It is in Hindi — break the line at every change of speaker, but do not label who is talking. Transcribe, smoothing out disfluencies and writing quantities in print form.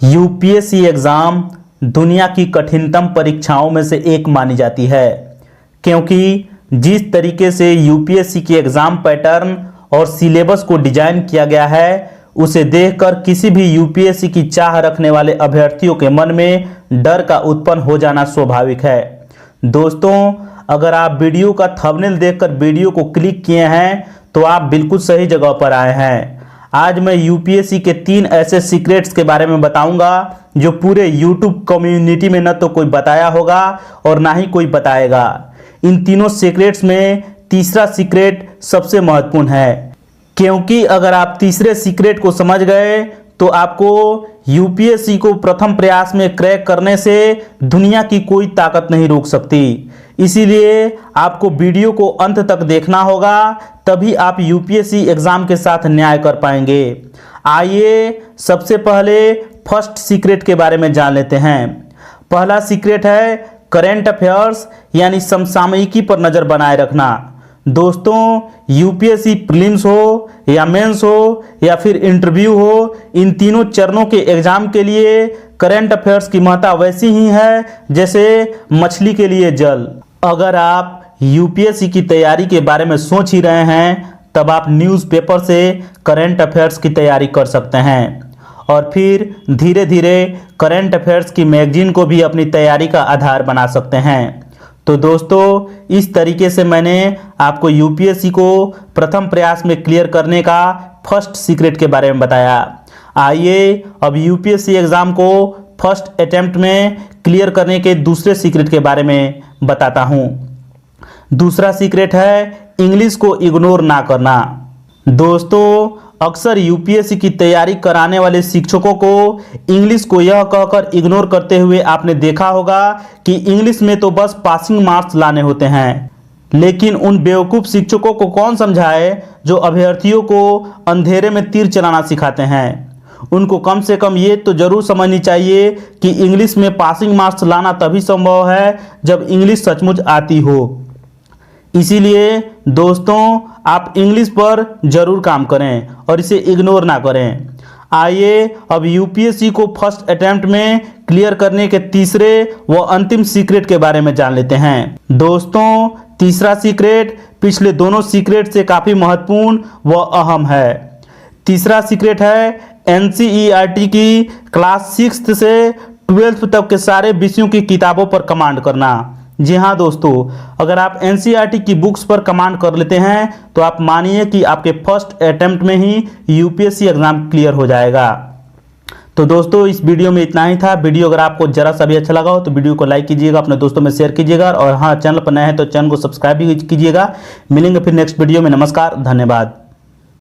यूपीएससी एग्ज़ाम दुनिया की कठिनतम परीक्षाओं में से एक मानी जाती है, क्योंकि जिस तरीके से यूपीएससी के एग्ज़ाम पैटर्न और सिलेबस को डिजाइन किया गया है, उसे देखकर किसी भी यूपीएससी की चाह रखने वाले अभ्यर्थियों के मन में डर का उत्पन्न हो जाना स्वाभाविक है। दोस्तों, अगर आप वीडियो का थंबनेल देखकर वीडियो को क्लिक किए हैं तो आप बिल्कुल सही जगह पर आए हैं। आज मैं यूपीएससी के 3 ऐसे सीक्रेट्स के बारे में बताऊंगा जो पूरे यूट्यूब कम्युनिटी में न तो कोई बताया होगा और ना ही कोई बताएगा। इन तीनों सीक्रेट्स में तीसरा सीक्रेट सबसे महत्वपूर्ण है, क्योंकि अगर आप तीसरे सीक्रेट को समझ गए तो आपको यूपीएससी को प्रथम प्रयास में क्रैक करने से दुनिया की कोई ताकत नहीं रोक सकती। इसीलिए आपको वीडियो को अंत तक देखना होगा, तभी आप यूपीएससी एग्जाम के साथ न्याय कर पाएंगे। आइए सबसे पहले फर्स्ट सीक्रेट के बारे में जान लेते हैं। पहला सीक्रेट है करंट अफेयर्स यानी समसामयिकी पर नज़र बनाए रखना। दोस्तों, यूपीएससी प्रीलिम्स हो या मेंस हो या फिर इंटरव्यू हो, इन तीनों चरणों के एग्जाम के लिए करंट अफेयर्स की महत्ता वैसी ही है जैसे मछली के लिए जल। अगर आप यूपीएससी की तैयारी के बारे में सोच ही रहे हैं, तब आप न्यूज़पेपर से करंट अफेयर्स की तैयारी कर सकते हैं और फिर धीरे धीरे करंट अफेयर्स की मैगजीन को भी अपनी तैयारी का आधार बना सकते हैं। तो दोस्तों, इस तरीके से मैंने आपको यूपीएससी को प्रथम प्रयास में क्लियर करने का फर्स्ट सीक्रेट के बारे में बताया। आइए अब यूपीएससी एग्ज़ाम को फर्स्ट अटेम्प्ट में क्लियर करने के दूसरे सीक्रेट के बारे में बताता हूँ। दूसरा सीक्रेट है इंग्लिश को इग्नोर ना करना। दोस्तों, अक्सर यूपीएससी की तैयारी कराने वाले शिक्षकों को इंग्लिश को यह कहकर इग्नोर करते हुए आपने देखा होगा कि इंग्लिश में तो बस पासिंग मार्क्स लाने होते हैं। लेकिन उन बेवकूफ़ शिक्षकों को कौन समझाए जो अभ्यर्थियों को अंधेरे में तीर चलाना सिखाते हैं। उनको कम से कम ये तो जरूर समझनी चाहिए कि इंग्लिश में पासिंग मार्क्स लाना तभी संभव है जब इंग्लिश सचमुच आती हो। इसीलिए दोस्तों, आप इंग्लिश पर जरूर काम करें और इसे इग्नोर ना करें। आइए अब यूपीएससी को फर्स्ट अटेम्प्ट में क्लियर करने के तीसरे व अंतिम सीक्रेट के बारे में जान लेते हैं। दोस्तों, तीसरा सीक्रेट पिछले दोनों सीक्रेट से काफ़ी महत्वपूर्ण व अहम है। तीसरा सीक्रेट है एनसीईआरटी की क्लास 6 से 12th तक के सारे विषयों की किताबों पर कमांड करना। जी हाँ दोस्तों, अगर आप एनसीईआरटी की बुक्स पर कमांड कर लेते हैं तो आप मानिए कि आपके फर्स्ट अटेम्प्ट में ही यूपीएससी एग्जाम क्लियर हो जाएगा। तो दोस्तों, इस वीडियो में इतना ही था। वीडियो अगर आपको जरा सा भी अच्छा लगा हो तो वीडियो को लाइक कीजिएगा, अपने दोस्तों में शेयर कीजिएगा और हाँ, चैनल पर नए हैं तो चैनल को सब्सक्राइब भी कीजिएगा। मिलेंगे फिर नेक्स्ट वीडियो में। नमस्कार, धन्यवाद।